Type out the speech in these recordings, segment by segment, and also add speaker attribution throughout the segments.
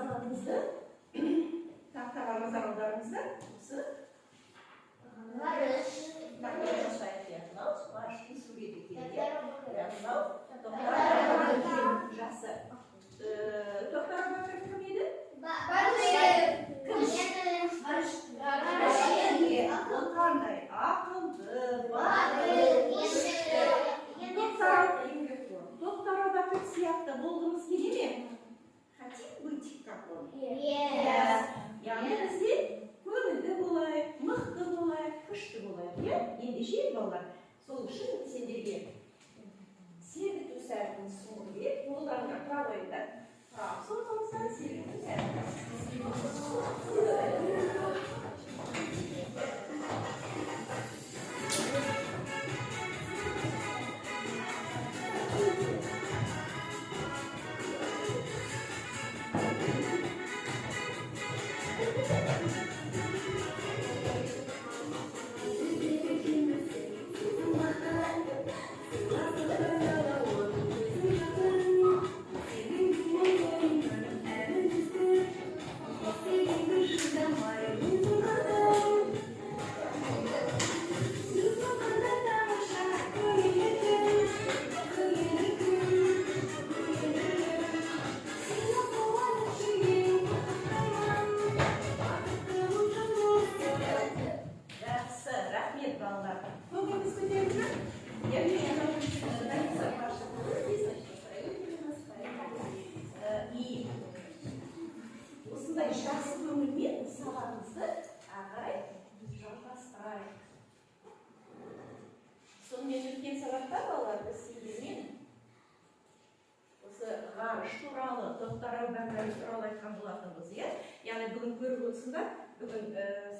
Speaker 1: сабағымызды тақтаға назар аударыңыздар. Осы тақтаға жасайтын мынау ғарыштың суреті келген. Мынау Тоқтар Әубәкірдің жасы. Тоқтар Әубәкір кім еді? Қандай ақылды, батыл, күшті. Тоқтар Әубәкір сияқты болғымыз келе ме? Хотим быть как он? Яғни бізде көңілді болайық, мықты болайық, күшті болайық. Ендеше балалар, сол үшін сендерге сергіту сәтін сұңғыр керек. Қолдарыңа тұра қойыңдар. Сол қылыстан сергіту сәтін. Сонымен өткен сабақта балалар біз сендермен осы ғарыш туралы, Тоқтар Әубәкір туралы айтқан болатынбыз, яғни бүгін көріп отырсыңдар, бүгін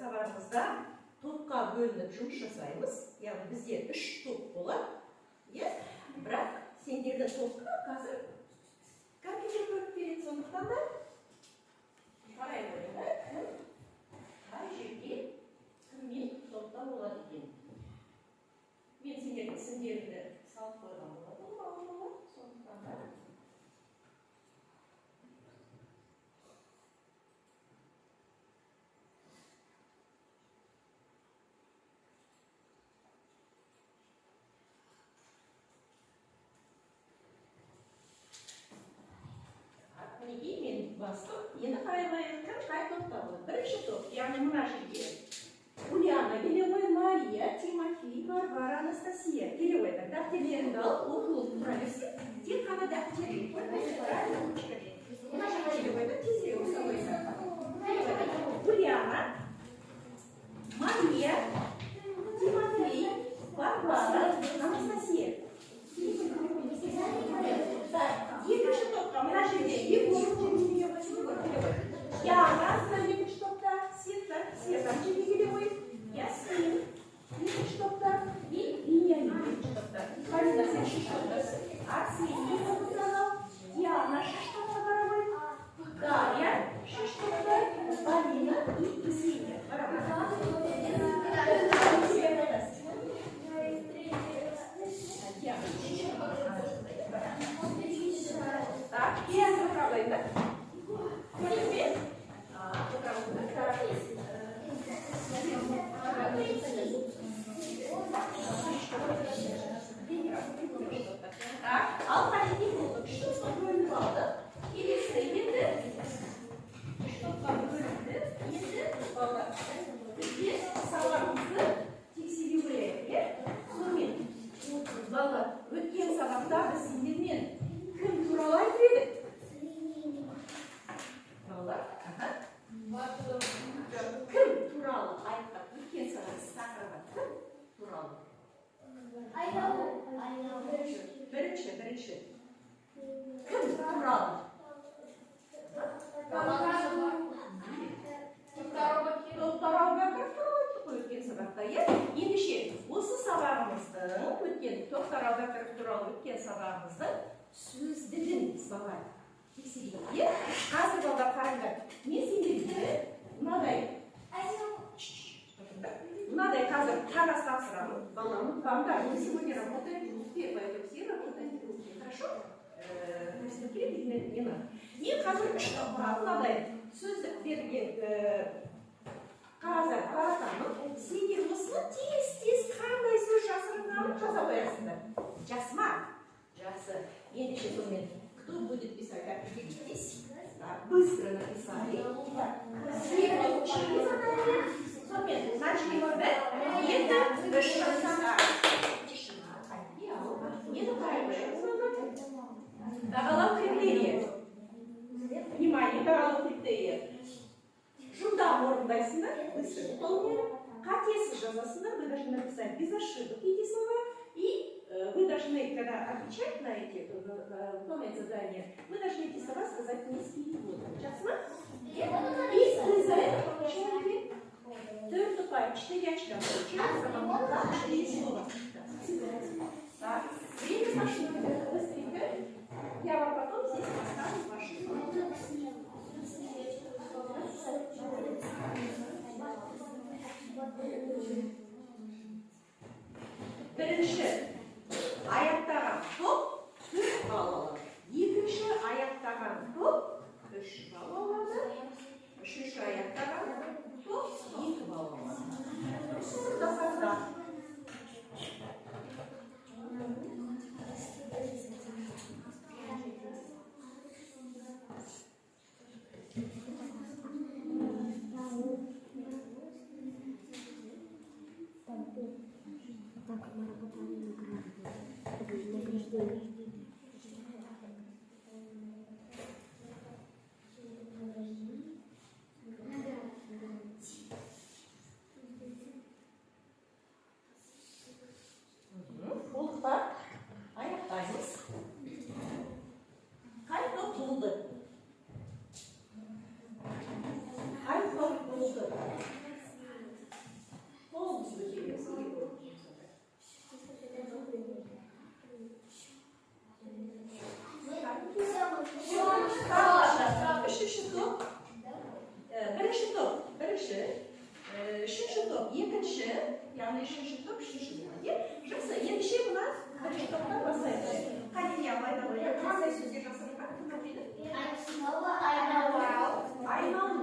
Speaker 1: сабағымызда топқа бөлініп жұмыс жасаймыз. Яғни бізде 3 топ болады, бірақ сендерді топқа қазір компьютер көріп береді, сондықтан да қарай қойыңдар, кім қай жерде кіммен топта болады екен. Мен сендердің ісімдеріңді салып қойған болады, сондықтан да мінекей мен бастым. Енді қарайлайық, кім қай топта болады. Бірінші топ, яғни мына жерде Ульяна келе ғой, Мария, Тимофей, Варвара, Анастасия келе қойдар. Дәптертеріңді алып, оқылып тұра берсек, тек қана дәптерге қой, правильно ручкамен. Мына жаққа келе қойдар, тезірек оқыса қойса. Ульяна, Мария, Тимофей, Варвара, Анастасия. Екінші топқа мына жерде Яна, екінші топта, Света жерге келе қой, Ясмин, екінші топта, и Вениамин екінші топта. Марина, сен үшінші топтасың. Арсений топтан ал, Диана үшінші топта бара қой, Дарья үшінші топта, Полина и Ксения. Бара қой. Так, первый правый, да? Теперь. Так, ал қажетті болдық. Үш топқа бөлініп алды. Келесі енді үш топқа бөлінді. Енді бізде сабағымызды тексере көрейік. Сонымен балалар, өткен сабақта біз сендермен кім туралы айтып едік? Балалар, кім туралы айтып өткен сабақ тақырыбы кім туралы? Бірінші. Кім туралы? Тоқтар Әубәкір туралы айтып өткен сабақта. Ендеше, осы сабағымыздың өткен Тоқтар Әубәкір туралы өткен сабағымыздың сөздігін сабақ тексерейік. Қазір балдар қараңдар. Мен сендерге мынадай қазір қағаз тапсырамын. Балалар, ұмытпаңдар. Мы сегодня работаем в группе, поэтому все работаем в группе. Хорошо? Не надо. Мен қазір үш топқа мынадай сөздік берген қағаздар таратамын. Сендер осыны тез қандай сөз жасырынғанын жаза қоясыңдар. Жақсы ма? Жақсы. Ендеше сонымен кто будет писать определитесь? Быстро написали. Все получили задание. Сонымен начали мы это тишина. Нету Доголов критерия. Внимание, доголов критерия. Жылдам орындайсыңдар, быстро выполняли. Қатесіз жазасыңдар, вы должны написать без ошибок эти слова. И вы должны, когда отвечать на эти, выполнять задания, вы должны эти слова сказать не с переводом. Ясно? И вы за это получаете 4 очка. Получается, вам 4 слова. Так, время пошло, быстренько. Я вам потом здесь поставлю ваши слова. Бірінші аяқтаған топ 4 балл алады. Екінші аяқтаған топ 3 балл алады. Үшінші аяқтаған топ 2 балл алады. Жасаңдар. Аяқтаймыз. Қай топ болды? Қай топ болды? Қолыңыз көтеріңіз. Үшінші топ. Бірінші топ. Үшінші топ. Екінші. Яғни үшінші топ. Үшінші топ. Жақсы. Ендеше мына бірінші топтан бастаймыз. Қанеге абайдалайды. Қандай сөздер жасырынған? Кім оқиды? Айналу.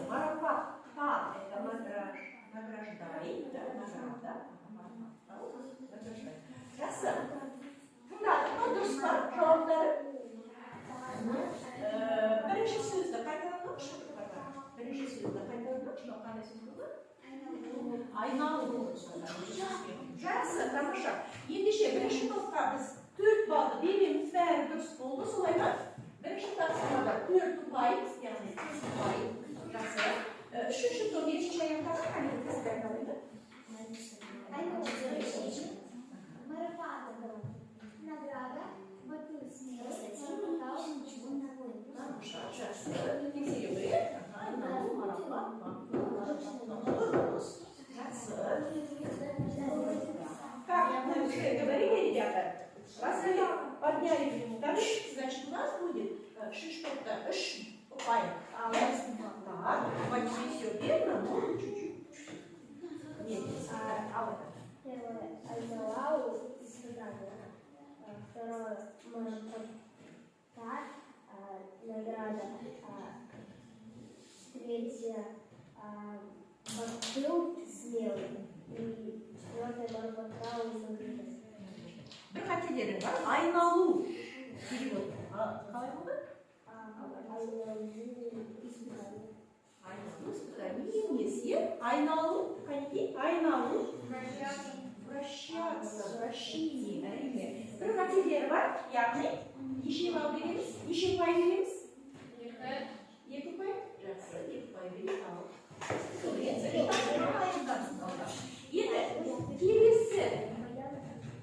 Speaker 1: Марапат. Это награждает. Награда. Жақсы. Тыңдадық па, дұрыс па? Жауаптары? Бірінші сөзді қайтарыңызшы. Бірінші сөзді қайтарыңызшы. Қандай сөз болды? Айналу. Жақсы, тамаша. Ендеше бірінші топқа біз 4 балды береміз, бәрі дұрыс болды, солай ма? Бірінші тапсырмада 4 ұпай, яғни 4 ұпай. Жақсы. Үшінші топ екінші аяқтағы қандай сөзді айталайды?
Speaker 2: Награда, батут смелость, металл, ничего не будет.
Speaker 1: Как мы уже говорили, ребята, раз мы подняли второй, значит у нас будет что-то упаем. Так, почти все верно, но чуть-чуть. Нет, а вот это.
Speaker 2: Первое – айналау, испытание. Второе – марапат, награда. Третье – батут смелый. И четвертое – марапат, закрытость.
Speaker 1: Bir қателері бар. Айналу. Перевод. Қалай болды? Айналу, испытание емес, е? Айналу, қанекей? Айналу. Вращаться, вращение, әрине. Bir қателері бар, яғни неше балл береміз? Неше ұпай береміз? 2 ұпай? Жақсы, 2 ұпай береміз. Енді келесі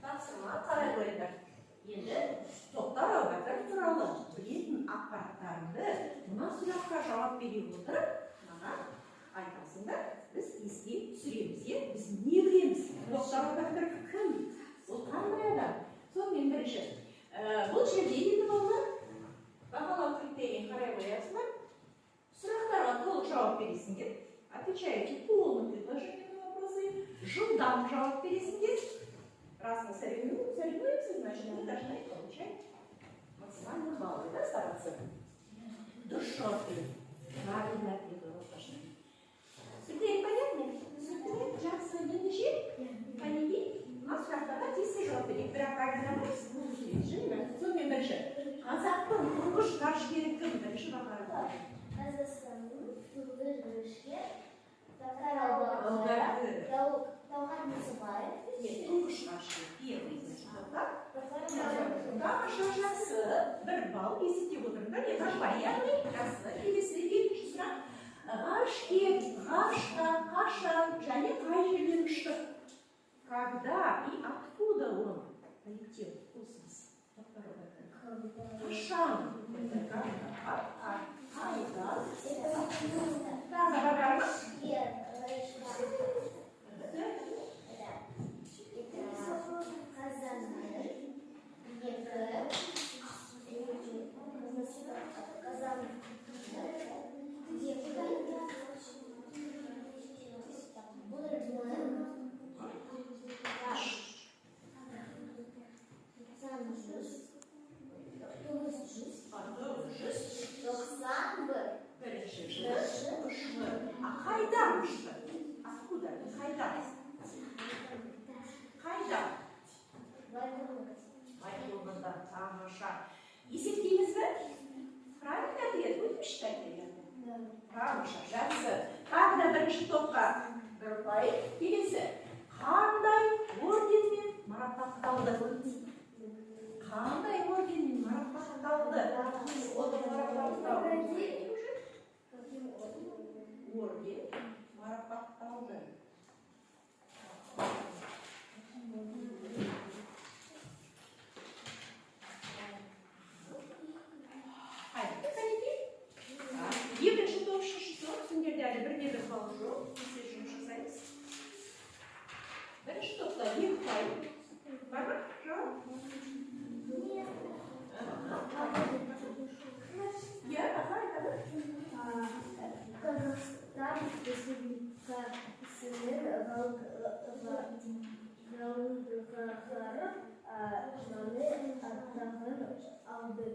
Speaker 1: тапсырма қарай қойыңдар. Енді топтар алғандар туралы білетін ақпараттарыңды мына сұраққа жауап бере отырып, маған айтасыңдар, біз еске түсіреміз. Біз не білеміз? Топтар алғандар кім? Ол қандай адам? Сонымен бірінші. Бұл жерде енді балалар там жауап бересіңдер. Раз мы соревнуемся, значит, мы должны получать максимальные баллы, да, стараться? Душоты. Правильно ответы должны. Сіздер понятно? Сіздер жақсы ендеше, понеде, у нас сұрақтарға тиісті жауап берейік. Бірақ қағидамыз бұл жерде, сонымен бірінші. Қазақтың тұңғыш ғарышкері кім? Бірінші бағарда.
Speaker 2: Қазақстанның тұңғыш ғарышкері Талғат Мұсабаев.
Speaker 1: Тұңғыш ғарышкер, первый, тамаша жақсы, бір балл есептеп отырыңдар. Яғни жақсы. Келесі екінші сұрақ. Ғарышкер ғарышқа қашан және қай жерден ұшты? Когда и откуда он полетел в космос? Қашан? Қайдан ұшты? Откуда? Қайдан? Қайдан? Байқоңырдан. Тамаша. Есептейміз бе? Правильно ответ. Будем считать, ребята? Тамаша. Жақсы. Тағы да бірінші топқа бір ұпай. Келесі. Қандай орденмен марапатталды? Қандай орденмен марапатталды? Орден марапатталды. Екінші топ, үшінші топ, сендерде әлі бірде-бір бал жоқ. Бізде жұмыс жасаймыз. Бірінші топта екі ұпай. Бар ма? Жоқ?
Speaker 2: Қазақстан Республикасының ғалымдары атағын алды.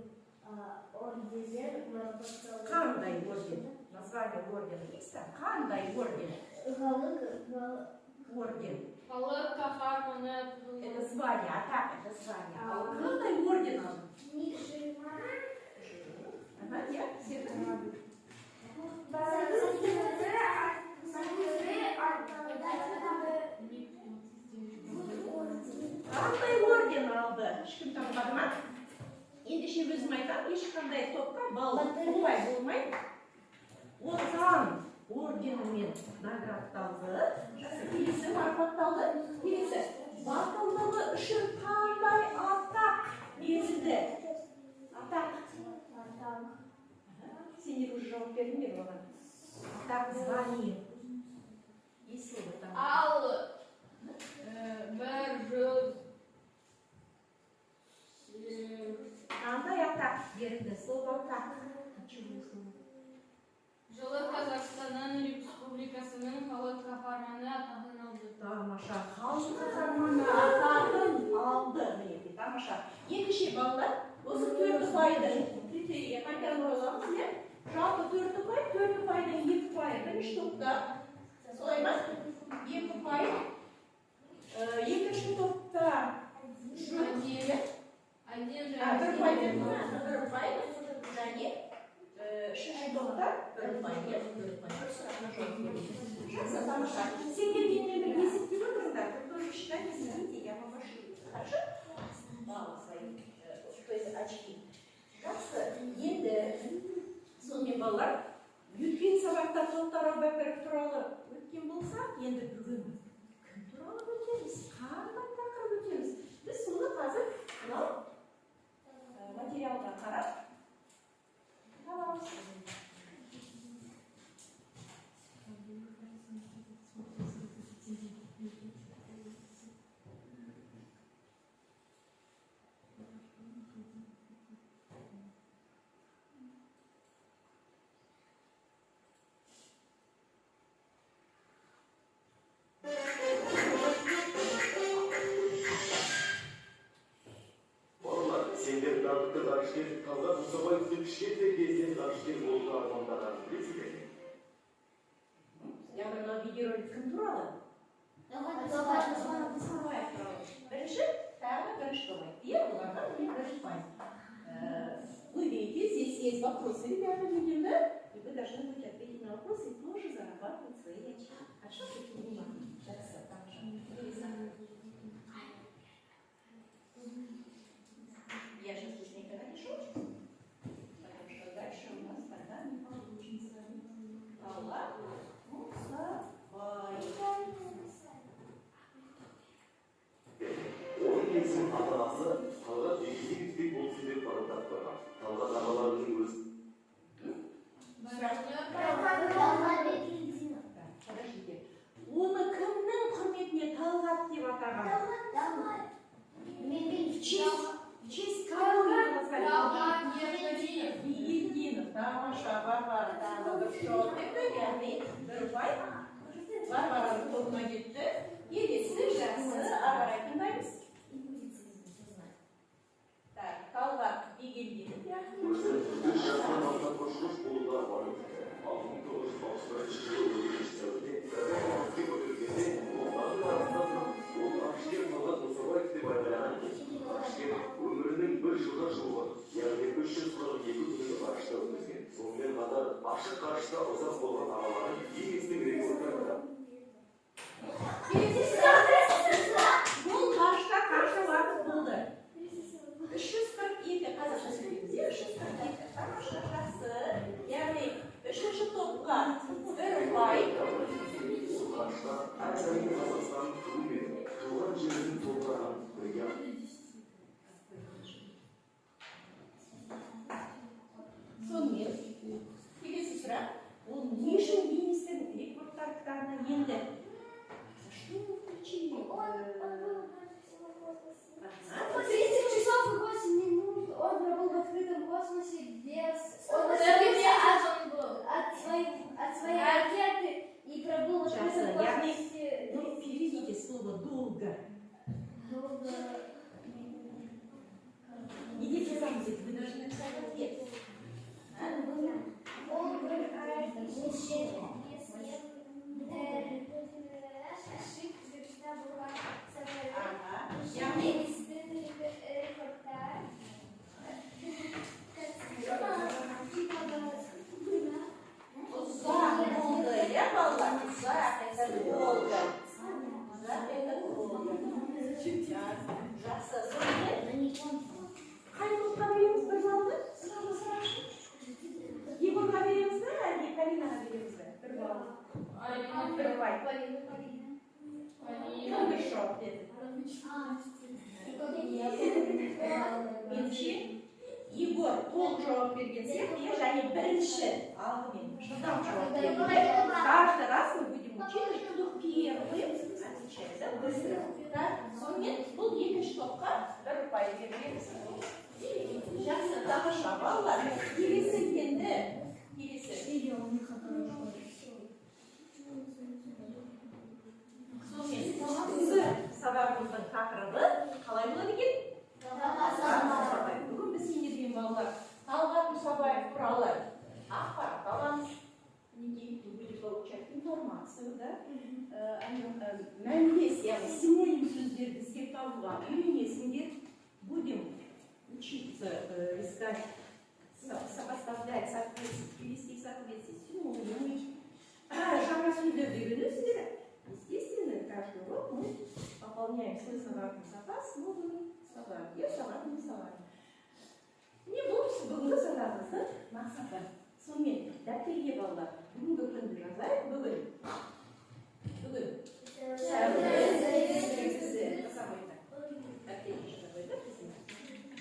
Speaker 2: Орденер марапатталды.
Speaker 1: Қандай орден? Название ордена есть? Қандай орден? Орден.
Speaker 3: Халық қаһарманы.
Speaker 1: Это звание, а так это звание. А қандай орден алды? Нет, все қандай орден алды? Ешкім танымады ма? Ендеше өзім айтам, ешқандай топқа балл ұпай болмайды. Отан орденімен наградталды. Жақсы, келесі марапатталды. Келесі, батылдығы үшін қандай атақ берілді? Атақ. Сендер уже жауап бердіңдер оған. Атақ звание. Есть ли там?
Speaker 3: Ал бір жүз
Speaker 1: Қандай атақ берілді? Слово атақ.
Speaker 3: жылы Қазақстанның Республикасының халық қаһарманы атағын алды.
Speaker 1: Тамаша. Халық қаһарманы атағын алды. Мінекей, тамаша. Ендеше балалар, осы 4 ұпайды критерийге қайтарып аламыз, иә? Жалпы 4 ұпай, 4 ұпайдан 2 ұпайы бірінші топта. Солай ма? 2 ұпай. Екінші топта бір ұпай және үшінші топта бір ұпай. Жақсы, тамаша. Сендерге бір есептеп отырыңдар, тоже считать, извините, я вам ошиблась. Хорошо? Баллы свои, то есть очки. Жақсы, енді сонымен балалар, өткен сабақта Тоқтар Әубәкіров туралы өткен болсақ, енді бүгін кім туралы өтеміз? Қандай тақырып өтеміз? Біз соны қазір мынау материалға қарап табамыз.
Speaker 4: кішкентай кезінен ғарышкер болуды армандағанын білесіз бе?
Speaker 1: Яғни мына видеоролик кім туралы?
Speaker 2: Талғат
Speaker 1: Нысанбаев туралы. Бірінші, тағы бірінші топ айтты. Иә, оларға міне бірінші пайыз. Вы видите, здесь есть вопросы, ребята, видим, да? И вы должны будете ответить на вопросы и тоже зарабатывать свои очки. Обратите внимание. Сейчас там же. Я сейчас быстренько напишу, потому что дальше у нас тогда не получится. Талғат Мұсабаев.
Speaker 4: Оның есімін ата-анасы Талғат Бегелдиев болсын деп барымтап қойған. Талғат ағаларының өз
Speaker 1: Подождите. Оны кімнің құрметіне Талғат деп атаған? В честь кого его назвали?
Speaker 3: Талғат Ергалиев.
Speaker 1: Бегелдинов. Тамаша, Варвара, тағы бір жауап берді, яғни бір ұпай. Варвараның тобына кетті. Келесі жақсы, ары қарай тыңдаймыз. Так, Талғат Бегелдинов, яғни.
Speaker 4: өзі 3 жасынан бастап көшкөш болуға барып, 1991 жылы университетте сәуірге көтерілгенде олардың арасынан ол ғарышкер Талғат Мұсабаев деп айқайлаған екен. Ғарышкер өмірінің бір жылға жуығы, яғни 342 күнін ғарышта өткізген. Сонымен қатар ашық ғарышта ұзақ болған ағалары гиннестің рекордтарында.
Speaker 1: Бұл ғарышта қанша уақыт болды? 342, қазақша сөйлейміз, 342. Тамаша, жақсы. Яғни, үшінші топқа бір ұпай.
Speaker 4: Ғарышта әр сайын Қазақстан туы мен туған жерінің топырағын бірге
Speaker 1: Сонымен, келесі сұрақ. Ол не үшін Гиннестің рекордтар кітабына енді? Что вы включили?
Speaker 2: 30 часов и 8 минут он пробыл в открытом космосе без... Он
Speaker 3: Целый
Speaker 2: отделился
Speaker 3: месяц он был.
Speaker 2: от своей ракеты и пробыл в открытом
Speaker 1: Сейчас,
Speaker 2: космосе.
Speaker 1: Ну, переведите слово «долго».
Speaker 2: Долго.
Speaker 1: Идите замысить, вы должны написать ответ. Узак долго, я балла, узак это долго. Узак это долго. Жақсы, сонымен қай топқа береміз бір балды? Сразу. Егорға береміз бе, әлде Каринаға береміз бе? Бір балды. Бір ұпай. Кім дұрыс жауап берді? Меніңше, Егор толық жауап берген сияқты, және бірінші алдымен жылдам жауап берген. Каждый раз мы будем учить, кто первый отвечает, да, быстро. Сонымен бұл екінші топқа бір ұпай береміз. Жақсы, тамаша, балалар, келесі енді. Келесі. Сонымен, бүгінгі сабағымыздың тақырыбы қалай болады екен? Бүгін біз не деген балалар? Талғат Мұсабаев туралы ақпарат аламыз. Неге будем получать информацию, да? Мәлімдес, яғни синоним сөздерді іздеп табуға үйренесіңдер. Будем учиться искать, сопоставлять, привести в соответствие синонимы. Жаңа сөздерді үйренесіңдер. Естественно, каждый урок мы пополняем свой словарный запас новыми словами. Я словарными словами. Не бұл бүгінгі сабағымыздың мақсаты. Сонымен, дәптерге балалар, бүгінгі күнді жазайық, бүгін.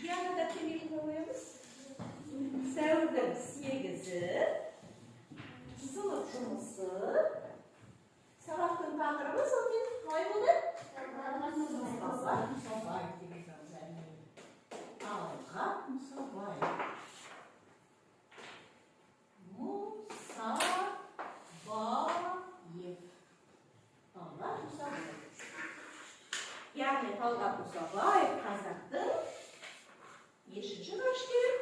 Speaker 1: Диана дәптерге қойамыз. Сәуірдің 8-і, сынып жұмысы. Сабақтың тақырыбы сонымен қалай болды? Талғат Мұсабаев деген жазамыз. Талғат Мұсабаев. Яғни Талғат Мұсабаев қазақтың ешінші ғарышкері.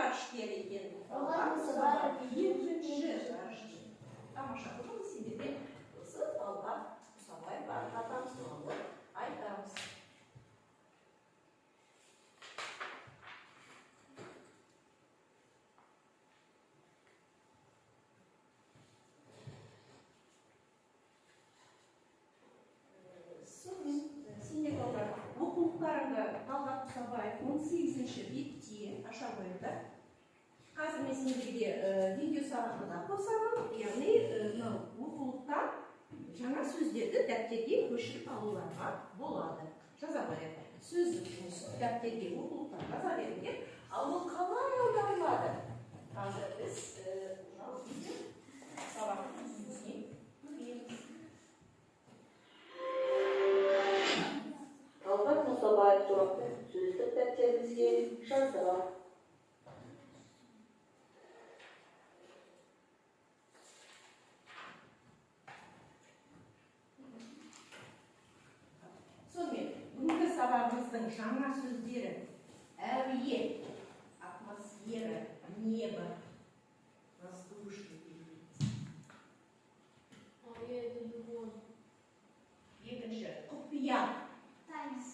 Speaker 1: ғарышкер екен.
Speaker 2: Талғат Мұсабаев.
Speaker 1: Екінші ғарышкер. Тамаша, бұл сендерге осы Талғат Мұсабаев атамыз туралы айтамыз. Оқулықтарында Талғат Мұсабаев 18-ші бетте аша қойылды. Қазір мен сендерге видео сабақты да қосамын. Яғни оқулықта жаңа сөздерді дәптерге көшіріп алуларға болады. Жаза қояды. Сөз дәптерге оқулықтан жаза берілген. Ал ол қалай аударылады? Қазір біз сабақтың сөзіне көреміз.
Speaker 5: Талғат Мұсабаев туралы сөздік дәптерімізге жаздық.
Speaker 1: Сонымен, бүгінгі сабағымыздың жаңа сөздері әуе, атмосфера, небо, воздушный. Екінші, құпия.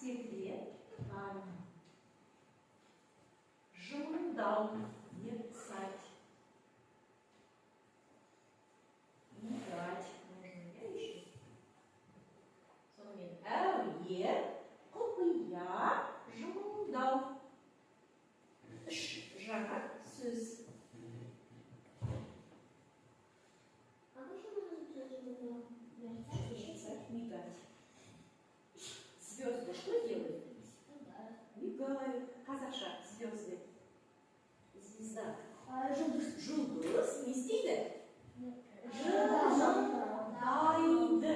Speaker 1: Секрет, тайна. Жымыңдау, мерцать. Мигать. Нужно я еще. Сонымен, әуе, құпия, жымыңдау. Үш жаңа сөз. Мигать. Звезды что делают? Мигают. Қазақша звезды. Звезда. Жұлдыз не істейді? Жымыңдайды.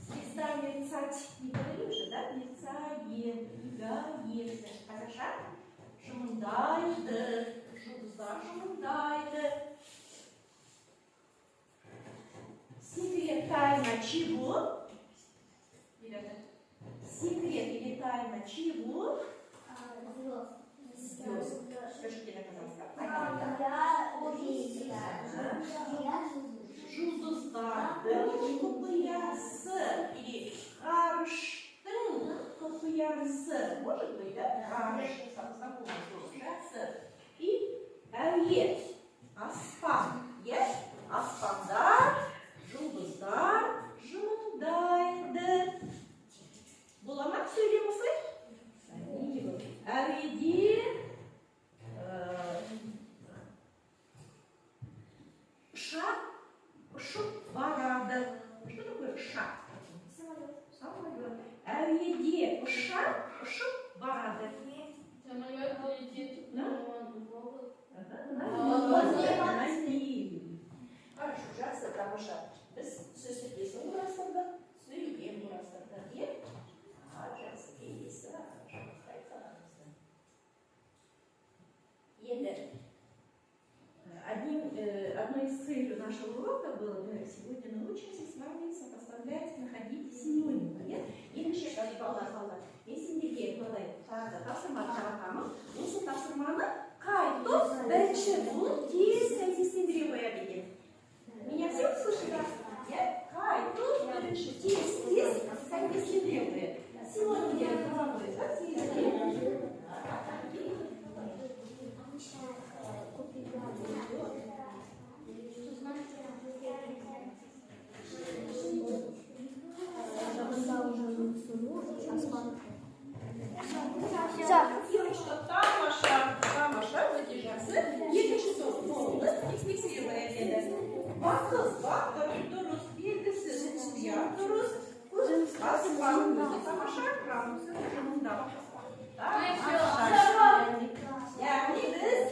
Speaker 1: Звезда мерцать. Не говорим же, да? Мерцает, мигает. Қазақша жымыңдайды. Жұлдыздар жымыңдайды. Секрет, тайна чего? Секрет или тайна чего? Звезд. Скажите на Жұлдыздардың құпиясы или ғарыштың құпиясы. Может быть, да? Ғарыш. Знакомое слово. И әуе. Аспан. Аспандар, жұлдыздар жымыңдайды. Бола ма сөйлем осылай? Әуеде ұшақ ұшып барады. Что такое ұшақ? Самолет. Әуеде ұшақ ұшып барады.
Speaker 3: Самолет полетит на Бога.
Speaker 1: Хорошо, жақсы, тамаша. Біз сөздікесін құрастырдық, сөйлем құрастырдық, е? Жақсы, келесі, жақсылай қаламызды. Енді, одной из целей нашего урока было, мы сегодня научимся с вами сопоставлять, находить синонимы. Ерекше қалды. Мен сендерге мынадай тағы тапсырма таратамын. Осы тапсырманы қайтып бірінші болып тез сәйкестендіре қояды екен. Меня все услышали? Қайтып бірінші тез сәйкестендіре қояды. Синонимдер қаламыз, да? Тамаша, нәтижесі екінші топ болды. Фиксире қояды енді. Бақыз, бақтыр, дұрыс, белгісіз, ұят, дұрыс. Аспан, тамаша, грамусы, жымыңдау. Яғни біз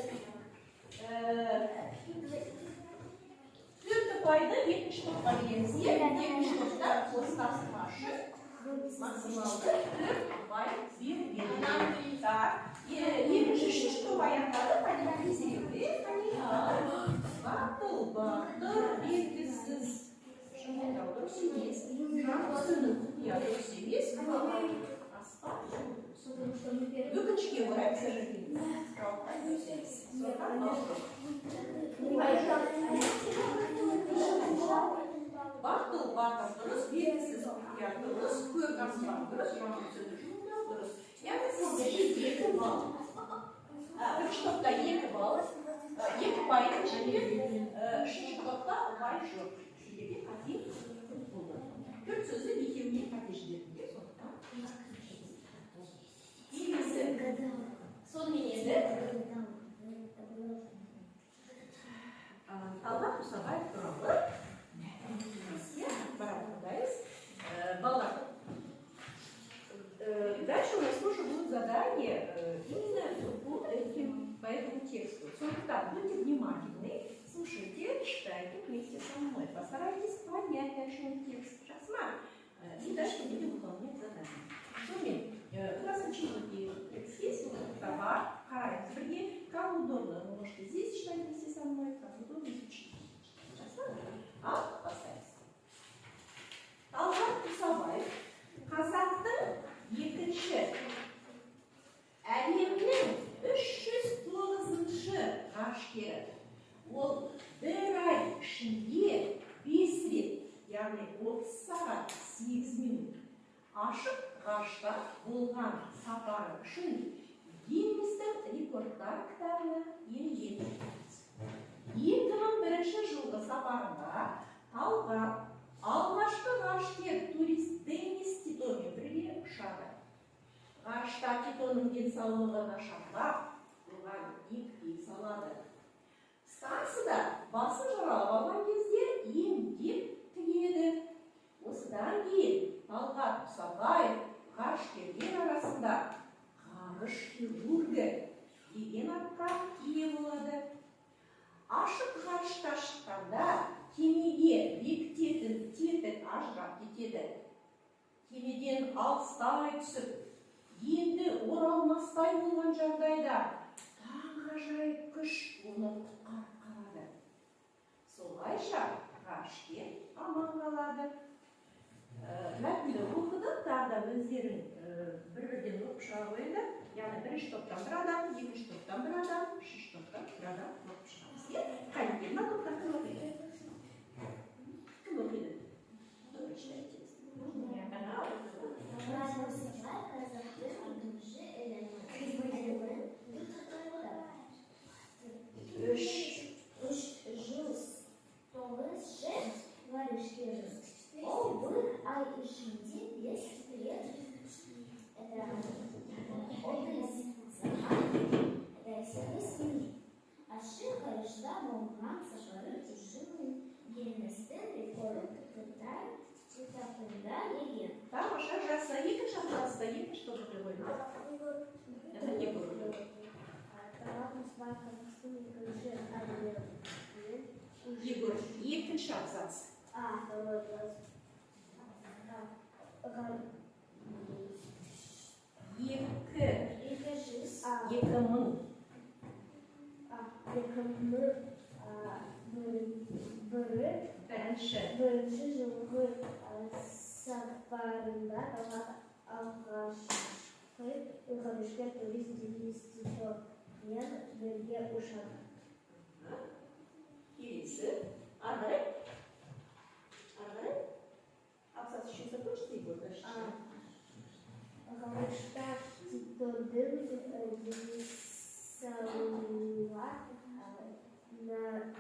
Speaker 1: төрт ұпайды екінші топқа береміз. Екінші топта осы тапсырма үшін максималды 4 ұпай берілген. Екінші үшінші топ аяқтады, бақтыл, белгісіз, жымыңдау дұрыс емес, жамсының құпия дұрыс емес, аспан дұрыс.
Speaker 2: Потому что мы первые.
Speaker 1: Өкінішке орай, к сожалению. Бақтыл бақыр дұрыс, белгісіз құпия дұрыс, көп аспан дұрыс, жаңғысы дұрыс. Яғни сізде 2 балл. Бірінші топта 2 балл, 2 пайыз және үшінші топта бай жоқ. Себебі қате болды. 4 сөзді екеуіне қате жіберді. Сондықтан келесі сонменен Талғат Мұсабаев туралы барабандайыз. Балалар, дальше у нас тоже будет задание именно по этому тексту. Сондықтан будьте внимательны, слушайте, читайте вместе со мной. Постарайтесь понять, о чем текст. Сейчас и дальше будем выполнять задание. Сонымен, у нас очевидный текст есть, товар, характер. Кому удобно, вы можете здесь читать вместе со мной, кому удобно изучить. Поставьте. Талғат Мұсабаев қазақтың екінші әлемнің 309-шы ғарышкері. Ол бір ай ішінде 5 рет, яғни 30 сағат 8 минут ашық ғарышта болған сапары үшін Гиннестің рекордтар кітабына енген. 2001 жылғы сапарында Талғат алғашқы ғарышкер турист Денис Титомен бірге ұшады. Ғарышта Титоның денсаулығы нашарлап, оған екпе салады. Станцияда басы жаралып алған кезде емдеп тігеді. Осыдан кейін Талғат Мұсабаев ғарышкерлер арасында ғарыш хирургі деген атқа ие болады. Ашық ғарышқа шыққанда кемеге бекітетін тетік ажырап кетеді. Кемеден алыстай түсіп, енді оралмастай болған жағдайда таңғажайып күш оны құтқарып қалады. Солайша ғарышкер аман қалады. Мәтінді оқыдық, тағы да өздерің бір-бірден оқып шыға қойыңдар. Яғни бірінші топтан бір адам, екінші топтан бір адам, үшінші топтан бір адам оқып шығамыз. Қайнекер, мына топтан кім оқиды? Кім оқиды? Кто читает текст?
Speaker 2: Ол бір ай ішінде 5 рет. Это 30 сағат, это 7 минут. Ашық ғарышта болған сапары үшін Гиннестің рекордтар кітабында енген.
Speaker 1: Тамаша, жақсы. Екінші абзацта екінші тобы қойды. Это не было. Егор, екінші абзац.
Speaker 2: Второй абзац.
Speaker 1: Екі мың.
Speaker 2: Бірінші жылғы сапарында Талғат алғашқы ғарышкер турист Денис Титомен бірге ұшады.
Speaker 1: Келесі. Ары қарай. Абзац еще закончится, Егор?
Speaker 2: Ғарышта Титоның денсаулығы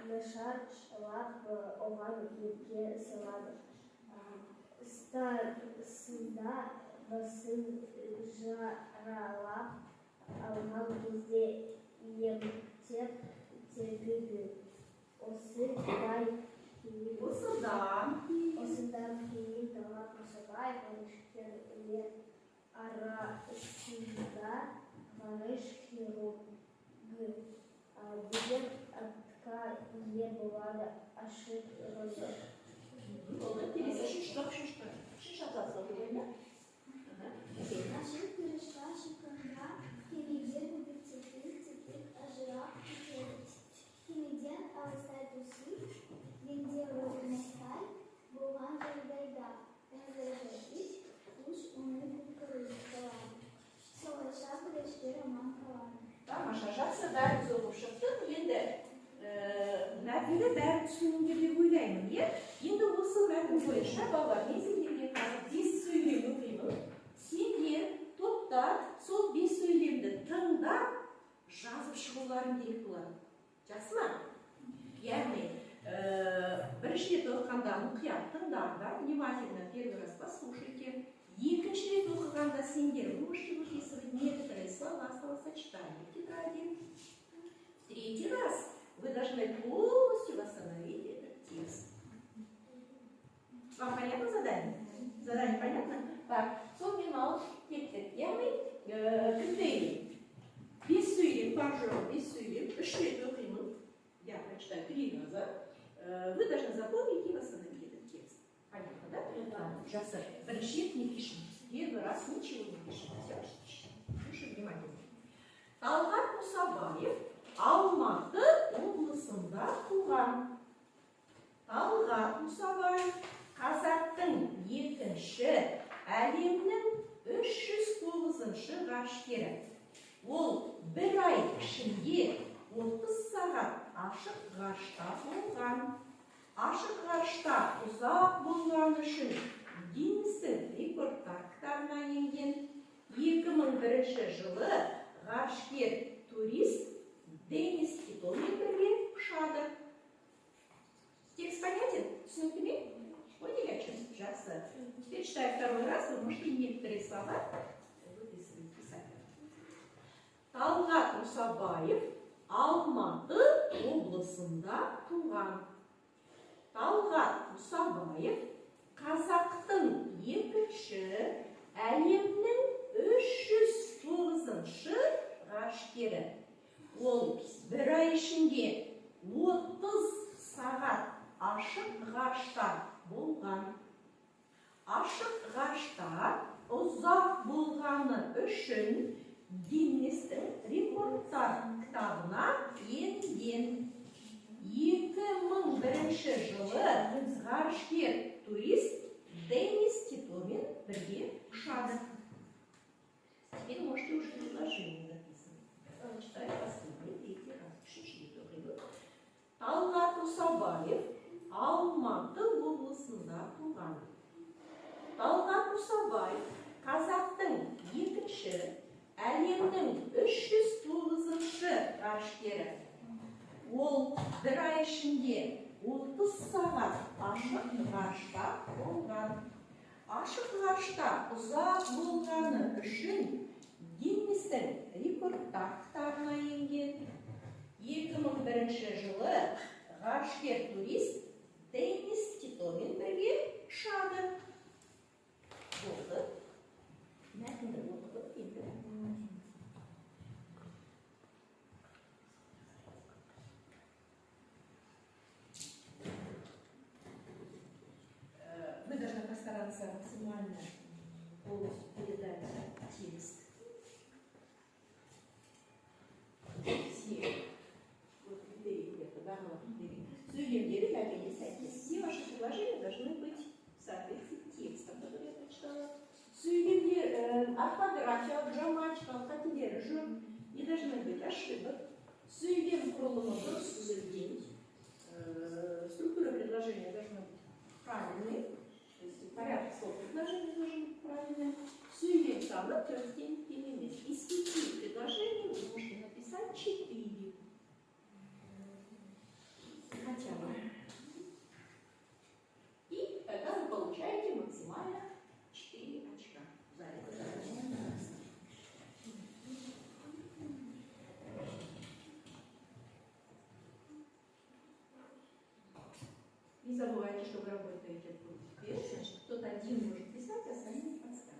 Speaker 2: нашарлап оған екпе салады. Станцияда басын жаралап алған кезде емдеп тігеді. Осыдан кейін Талғат Мұсабаев ғарышкерлер арасында ғарыш хирургі деген атқа ие болады. Ашық ғарышта шыққанда кемеге бекітетін тетік ажырап кетеді. Кемеден алыстай түсіп, енді оралмастай болған жағдайда таңғажайып күш оны құтқарып қалады.
Speaker 1: тәлім бойынша балалар, мен сендерге қазір 5 сөйлем оқимын. Сендер топта сол 5 сөйлемді тыңдап жазып шығуларың керек болады. Жақсы ма? Яғни, бірінші рет оқығанда мұқият тыңдаңдар, внимательно первый раз послушайте. Екінші рет оқығанда сендер можете выписывать некоторые слова, словосочетания в тетради. В третий раз вы должны полностью восстановить этот текст. Вам понятно задание? Задание понятно? Так, сол мен алып кеттік. Яғни, критерий. 5 сөйлем, пожалуйста, 5 сөйлем, 3 рет оқимын. Я прочитаю 3 раза. Вы должны запомнить и восстановить этот текст. Понятно, да? Жақсы. Бірінші рет не пишем. Первый раз ничего не пишем. Слушай внимательно. Талғат Мұсабаев Алматы облысында туған. Талғат Мұсабаев қазақтың екінші әлемнің 309-шы ғарышкері. Ол бір ай ішінде 30 сағат ашық ғарышта болған. Ашық ғарышта ұзақ болған үшін Гиннестің рекордтар кітабына енген. 2001 жылы ғарышкер турист Денис Титомен бірге ұшады. Текст понятен? Түсінікті ме? Поняли о чем? Жақсы. Теперь читаю второй раз, вы можете некоторые слова выписывать, писать. Талғат Мұсабаев Алматы облысында туған. Талғат Мұсабаев қазақтың екінші әлемнің 309-шы ғарышкері. Ол бір ай ішінде 30 сағат ашық ғарышта болған. Ашық ғарышта ұзақ болғаны үшін Гиннестің рекордтар кітабына енген. 2001 жылы ғарышкер турист Денис Титомен бірге ұшады. Теперь можете уже предложение записывать. Читаю последний, третий раз. Үшінші рет оқимын. Талғат Мұсабаев Алматы облысында туған. Талғат Мұсабаев қазақтың екінші әлемнің 309-шы ғарышкері. Ол бір ай ішінде 30 сағат ашық ғарышта болған. Ашық ғарышта ұзақ болғаны үшін Гиннестің рекордтар кітабына енген. 2001 жылы ғарышкер турист Денис Титомен бірге ұшады. Болды. Мәтінді оқып енді. Вы должны постараться максимально полностью передать текст. Все вот критерии где-то, да, критерии. Сөйлемдері бәлгеге сәйкес. Все ваши предложения должны быть в соответствии с текстом, который я прочитала. Сөйлемдер, орфография, грамматика, қателері жоқ. Не должны быть ошибок. Сөйлем құрылымы дұрыс түзілген. Структура предложения должна быть правильной. То есть порядок слов предложения должен быть правильным. Сөйлем саны 4 элемент. Из 5 предложений вы можете написать 4. Хотя бы. И тогда вы получаете максимально 4 очка. За это задание. Не забывайте, что вы работаете в группе. Значит, кто-то один может писать, а остальные подсказывать.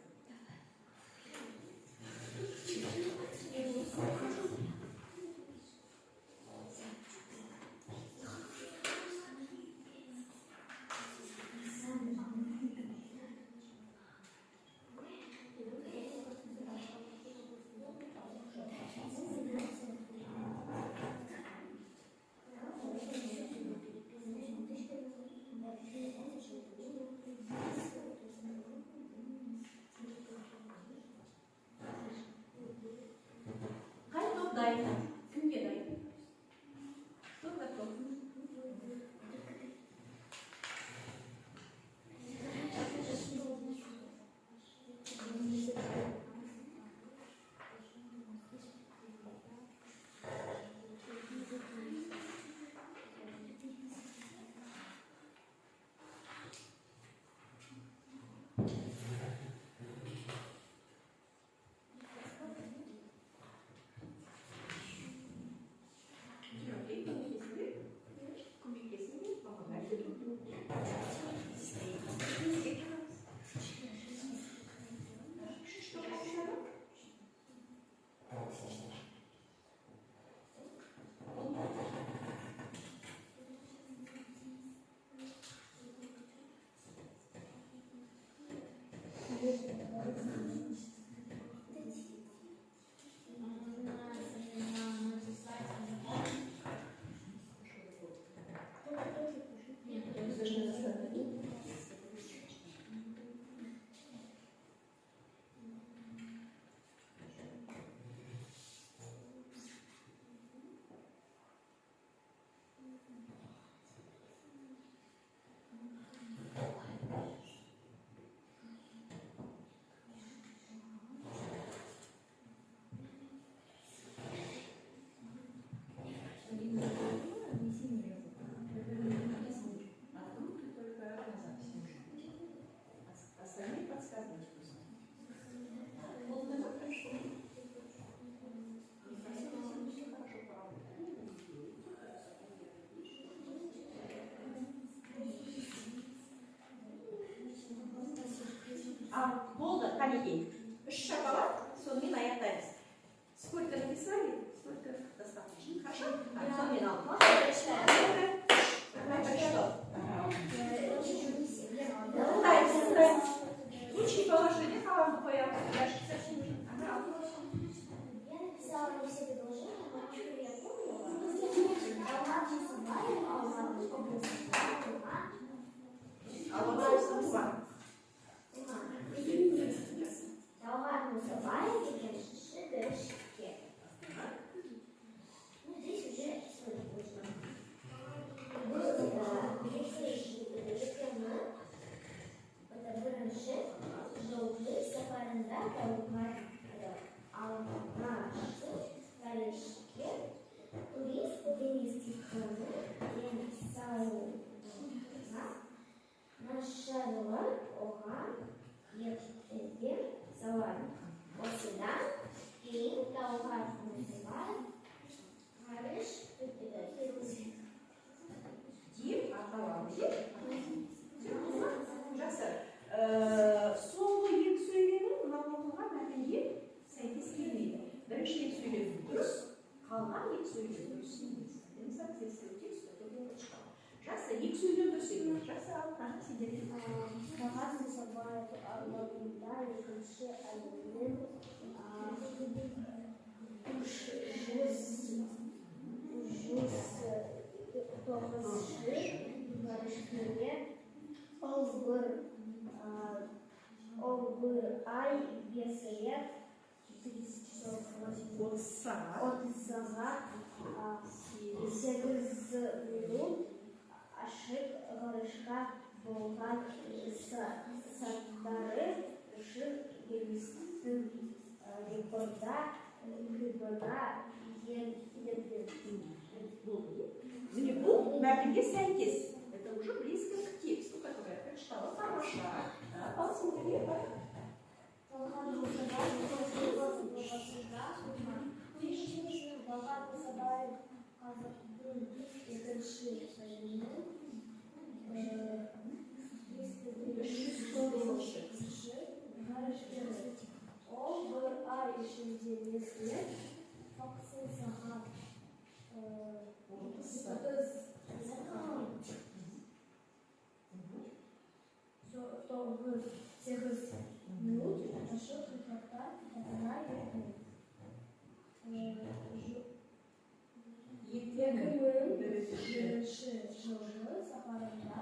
Speaker 2: Машарылар оған ертеден салады. Осыдан кейін тауға қосылар ғарыш келуі.
Speaker 1: Деп аталады. Жақсы. Соңғы екі сөйлемнің мынау оқылған мәтінге сәйкес келмейді. Бірінші екі сөйлем дұрыс, қалған екі сөйлем дұрыс емес. Жақсы, екі сөйлем дұрыс емес. Жақсы, ал тағы сендерге.
Speaker 2: Қағаз Мұсабаев алдында екінші әлемнің ғарышкерлер Олбыр ай бесает 30 сағат 8 минут ашық ғарышқа болған саттары үшін еліміздің рекорда кітабына енді.
Speaker 1: Бұл мәтінге сәйкес. Это уже близко к тексту, который я прочитала. Хорошо. Посмотрим.
Speaker 2: Ол бір ай ішінде естіліп, факсыл сағат 8 минут ашық ғарышқа кітабына ертеді. 2001 жылғы сапарында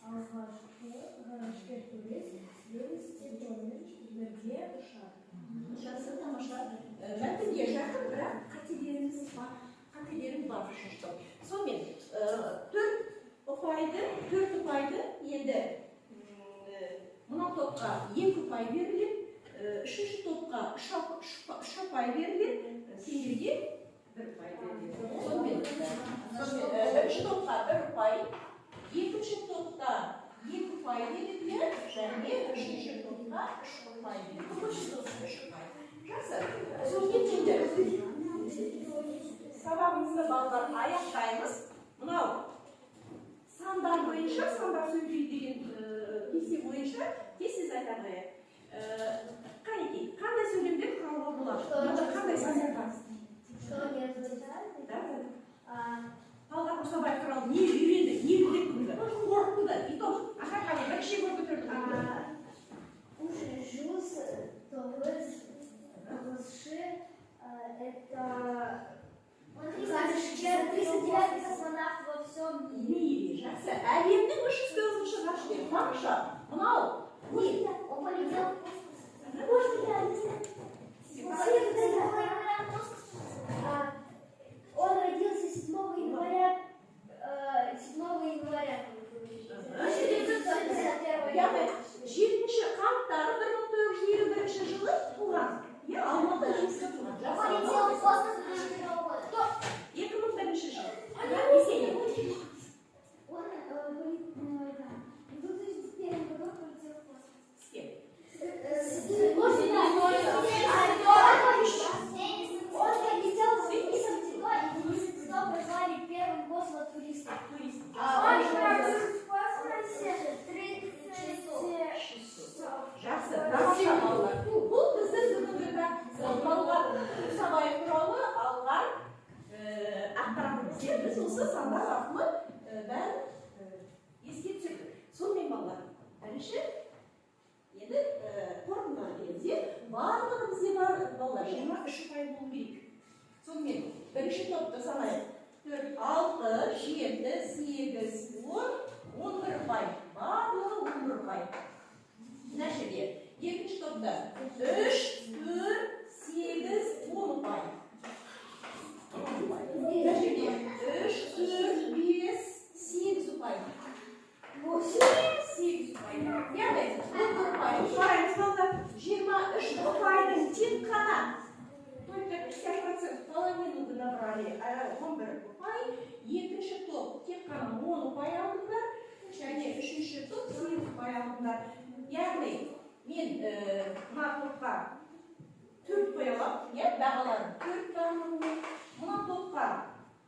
Speaker 2: алғашқы ғарышкер турист Луис Титомен бірге ұшады.
Speaker 1: Жақсы, тамаша. Мәтінге жақын, бірақ қателеріміз бар шашты. Сонымен, төрт ұпайды енді мынау топқа 2 ұпай беріліп, үшінші топқа 3 ұпай беріліп, сендерге 1 ұпай беріліп. Сонымен, бірінші топқа 1 ұпай, екінші топта 2 ұпай беріліп, және үшінші топқа 3 ұпай беріліп. Жақсы, сонымен енді сабағымызды балалар аяқтаймыз. Мынау сандар бойынша, сандар сөйлейді деген кесте бойынша тез айтады. Қанекей, қандай сөйлемдер құралға болады? Қандай сандар? Талғат Мұсабаев туралы не үйренді, не білді бүгінгі? Қорытынды, итог. Аха, қане, бірінші егор көтерді.
Speaker 2: Это 39 космонавт во всем мире.
Speaker 1: Жақсы, әлемнің 309-шы ғарышкері. Тамаша, мынау не?
Speaker 2: Он полетел в космос. Он родился 7 января. 7 января.
Speaker 1: 7-ші қаңтары 1921 жылы туған. Алматы жұмысқа туған.
Speaker 2: Полетел в космос 2001 года.
Speaker 1: 2001 жыл.
Speaker 2: Он в 2001 году полетел в космос.
Speaker 1: С кем?
Speaker 2: Он полетел с Денисом Тито, и Денис Тито прозвали первым космотуристом. Он провел в космосе 36
Speaker 1: Жақсы, тамаша балалар. Бұл біздің бүгінгі Талғат Мұсабаев туралы алған ақпаратымыз. Біз осы сандар арқылы бәрін еске түсірдік. Сонымен балалар, бірінші енді қорытындыға келгенде барлығы бізде бар балалар 23 ұпай болу керек. Сонымен бірінші топты санайық. 4, 6, 7, 8, 10, 11 ұпай. Барлығы 11 ұпай. Нәшеде, екінші топта 3, 4, 8, 10 ұпай. Нәшеде, 3, 4, 5, 8 ұпай. 8 ұпай. Яғни, 10 ұпай. Қараймыз балда, 23 ұпайдың тек қана. Только 50% половину набрали 11 ұпай. Екінші топ тек қана 10 ұпай алдыңдар. және үшінші топ сегіз баяғында. Яғни мен мына топқа 4 қоя аламын, иә, бағаларын 4 бағаламын. Мына топқа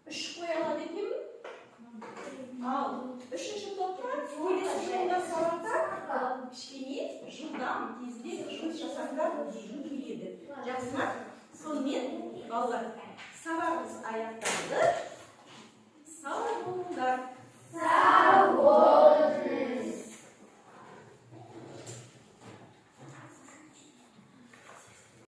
Speaker 1: 3 қоя алады екенмін. Ал үшінші топқа келесі жылда сабақта кішкене жылдам тезірек жұмыс жасаңдар дейгім келеді. Жақсы ма?